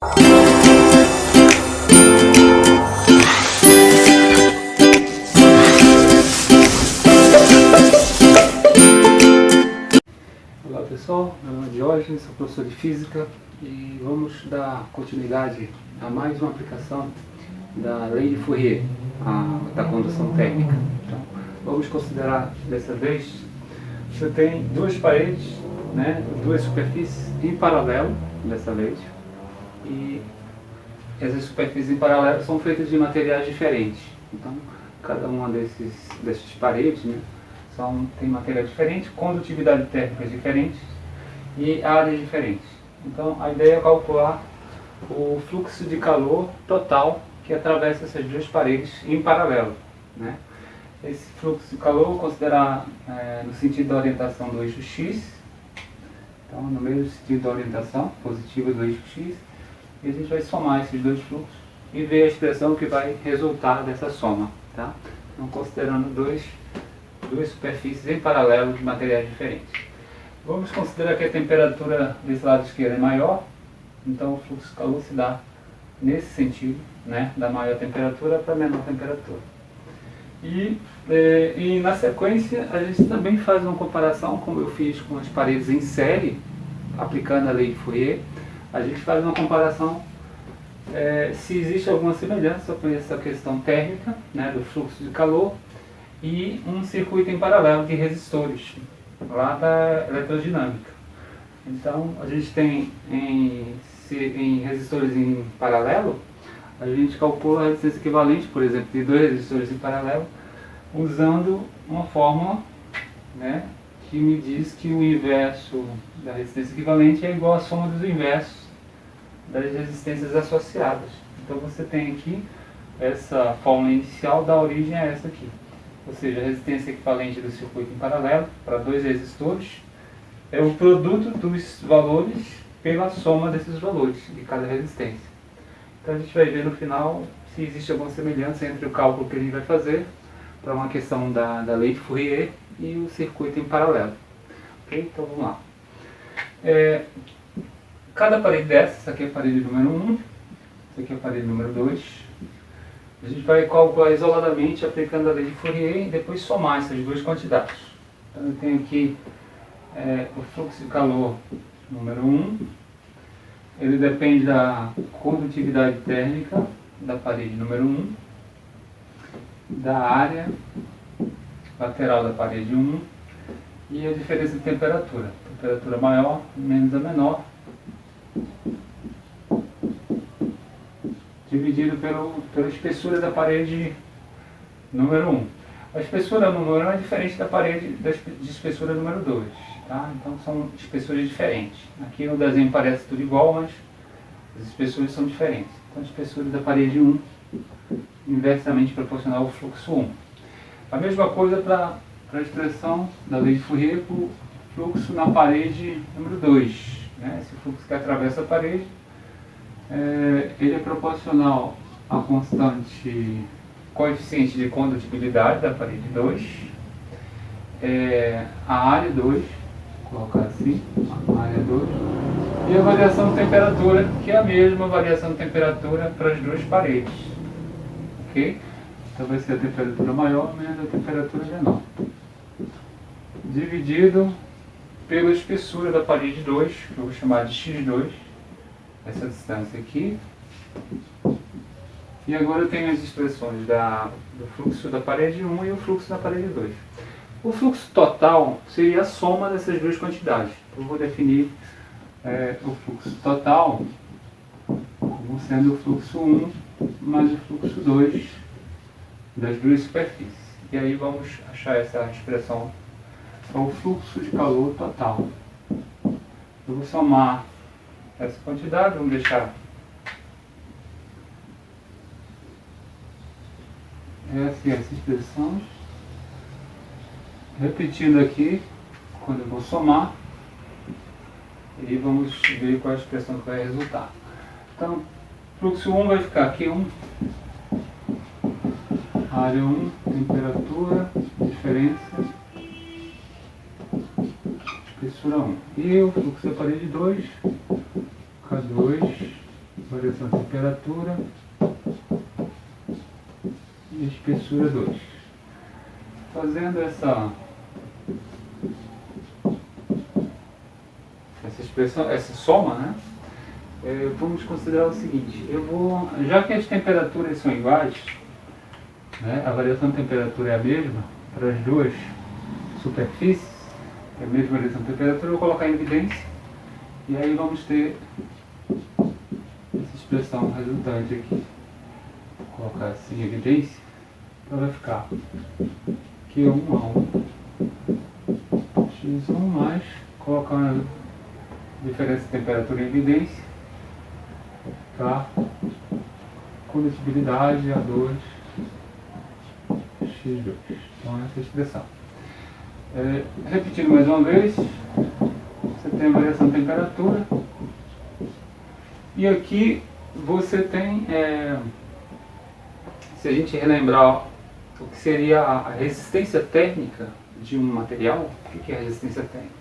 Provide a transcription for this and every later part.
Olá pessoal, meu nome é Diógenes, sou professor de Física e vamos dar continuidade a mais uma aplicação da lei de Fourier, da condução térmica. Então, vamos considerar dessa vez, você tem duas paredes, né, duas superfícies em paralelo dessa vez, e essas superfícies em paralelo são feitas de materiais diferentes. Então, cada uma dessas paredes, né, tem materiais diferentes, condutividade térmica diferentes e áreas diferentes. Então, a ideia é calcular o fluxo de calor total que atravessa essas duas paredes em paralelo, né? Esse fluxo de calor, considerar no sentido da orientação do eixo X, então no mesmo sentido da orientação positiva do eixo X, e a gente vai somar esses dois fluxos e ver a expressão que vai resultar dessa soma, tá? Então, considerando duas superfícies em paralelo de materiais diferentes. Vamos considerar que a temperatura desse lado esquerdo é maior, então o fluxo de calor se dá nesse sentido, né, da maior temperatura para a menor temperatura. E na sequência a gente também faz uma comparação, como eu fiz com as paredes em série, aplicando a lei de Fourier. A gente faz uma comparação se existe alguma semelhança com essa questão térmica, né, do fluxo de calor, e um circuito em paralelo de resistores, lá da eletrodinâmica. Então, a gente tem em resistores em paralelo, a gente calcula a resistência equivalente, por exemplo, de dois resistores em paralelo, usando uma fórmula, né, que me diz que o inverso da resistência equivalente é igual à soma dos inversos das resistências associadas. Então, você tem aqui essa fórmula inicial da origem a essa aqui. Ou seja, a resistência equivalente do circuito em paralelo para dois resistores é o produto dos valores pela soma desses valores de cada resistência. Então a gente vai ver no final se existe alguma semelhança entre o cálculo que a gente vai fazer para uma questão da lei de Fourier e o circuito em paralelo. Ok? Então vamos lá. Cada parede dessa, essa aqui é a parede número 1, essa aqui é a parede número 2. A gente vai calcular isoladamente aplicando a lei de Fourier e depois somar essas duas quantidades. Então eu tenho aqui o fluxo de calor número 1, ele depende da condutividade térmica da parede número 1, da área lateral da parede 1 e a diferença de temperatura. Temperatura maior menos a menor, dividido pela espessura da parede número 1. A espessura número 1 é diferente da parede de espessura número 2. Tá? Então são espessuras diferentes. Aqui no desenho parece tudo igual, mas as espessuras são diferentes. Então a espessura da parede 1 inversamente proporcional ao fluxo 1. A mesma coisa para a expressão da lei de Fourier para o fluxo na parede número 2. Né? Esse fluxo que atravessa a parede, ele é proporcional à constante coeficiente de condutibilidade da parede 2, a área 2, vou colocar assim, a área 2, e a variação de temperatura, que é a mesma variação de temperatura para as duas paredes. Ok? Então vai ser a temperatura maior menos a temperatura menor. Dividido pela espessura da parede 2, que eu vou chamar de x2, essa distância aqui. E agora eu tenho as expressões do fluxo da parede 1 e o fluxo da parede 2. O fluxo total seria a soma dessas duas quantidades. Eu vou definir o fluxo total como sendo o fluxo 1 mais o fluxo 2 das duas superfícies. E aí vamos achar essa expressão, é o fluxo de calor total. Eu vou somar essa quantidade, vamos deixar essa expressão. Repetindo aqui, quando eu vou somar, e vamos ver qual é a expressão que vai resultar. Então, fluxo 1 vai ficar aqui 1, área 1, temperatura, diferença, espessura 1. E o fluxo da parede 2, K2, variação de temperatura e espessura 2. Fazendo essa expressão, essa soma, né? Vamos considerar o seguinte: já que as temperaturas são iguais, né, a variação de temperatura é a mesma para as duas superfícies, é a mesma variação de temperatura, eu vou colocar em evidência, e aí vamos ter essa expressão resultante aqui. Vou colocar assim em evidência, então vai ficar Q1A1 X1 mais, colocar a diferença de temperatura em evidência, tá? Condutibilidade A2 X2. Então essa é a expressão. Repetindo mais uma vez, você tem a variação de temperatura e aqui você tem, se a gente relembrar o que seria a resistência térmica de um material, o que é a resistência térmica?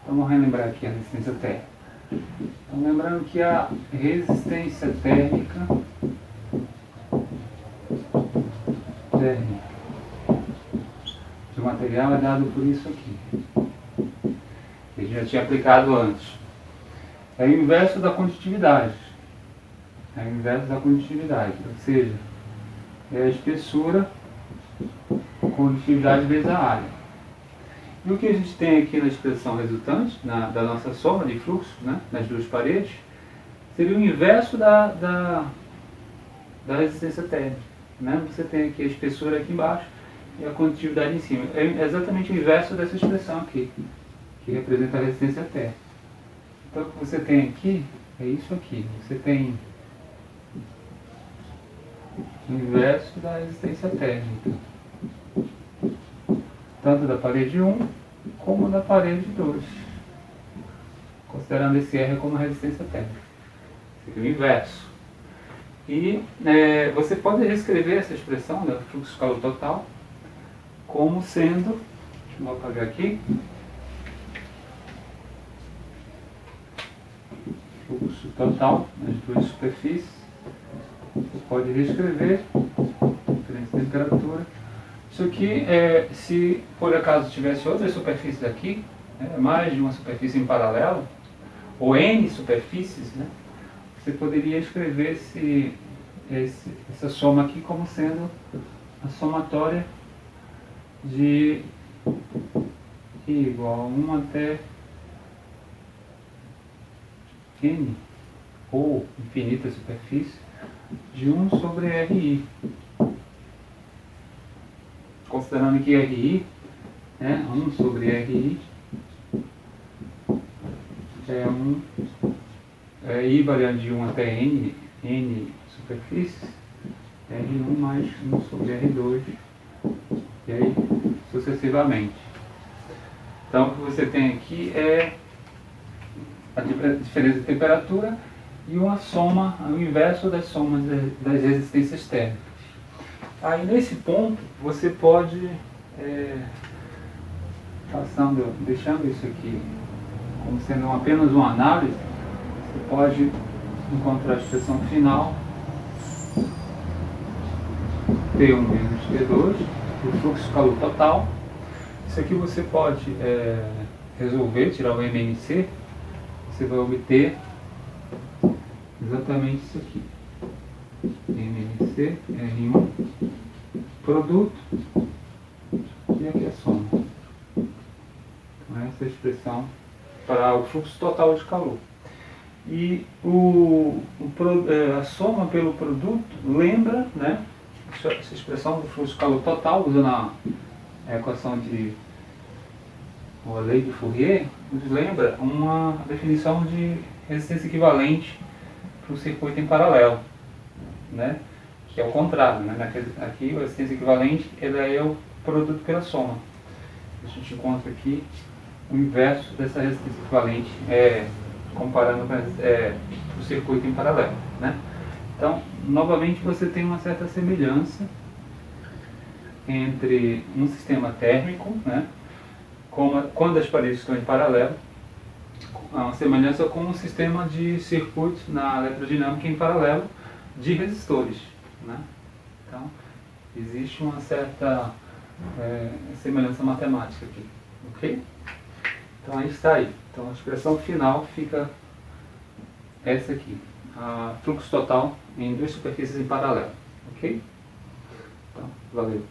Então vamos relembrar aqui a resistência térmica. Então, lembrando que a resistência térmica do material é dado por isso aqui, que a gente já tinha aplicado antes. É o inverso da condutividade. É o inverso da condutividade, ou seja, é a espessura, condutividade vezes a área. E o que a gente tem aqui na expressão resultante, da nossa soma de fluxo, né, nas duas paredes, seria o inverso da resistência térmica. Né? Você tem aqui a espessura aqui embaixo e a condutividade em cima. É exatamente o inverso dessa expressão aqui, que representa a resistência térmica. Então o que você tem aqui é isso aqui. Você tem o inverso da resistência térmica, tanto da parede 1 como da parede 2, considerando esse R como resistência térmica. Seria o inverso. E você pode reescrever essa expressão, né, fluxo calor total, como sendo, deixa eu apagar aqui, fluxo total nas duas superfícies. Você pode reescrever diferença de temperatura. Isso aqui, se por acaso tivesse outras superfícies aqui, mais de uma superfície em paralelo, ou N superfícies, né, você poderia escrever essa soma aqui como sendo a somatória de I igual a 1 até N, ou infinita superfície, de 1 sobre RI. Considerando que RI, 1 sobre RI, I variando de 1 até N superfícies, R1 mais 1 sobre R2, e aí sucessivamente. Então o que você tem aqui é a diferença de temperatura e uma soma, o inverso das somas das resistências térmicas. Aí nesse ponto você pode, deixando isso aqui como sendo apenas uma análise, você pode encontrar a expressão final T1 menos T2, o fluxo calor total. Isso aqui você pode resolver, tirar o MMC, você vai obter exatamente isso aqui. MMC, R1, produto, e aqui a soma. Então essa é a expressão para o fluxo total de calor. E a soma pelo produto lembra, né, essa expressão do fluxo calor total, usando a equação a lei de Fourier, nos lembra uma definição de resistência equivalente para o circuito em paralelo, né, que é o contrário, né? Aqui a resistência equivalente ela é o produto pela soma. A gente encontra aqui o inverso dessa resistência equivalente, comparando com o circuito em paralelo, né? Então, novamente você tem uma certa semelhança entre um sistema térmico, né, quando as paredes estão em paralelo, uma semelhança com um sistema de circuito na eletrodinâmica em paralelo de resistores, né? Então, existe uma certa semelhança matemática aqui, ok? Então, aí está aí. Então, a expressão final fica essa aqui. Fluxo total em duas superfícies em paralelo, ok? Então, valeu.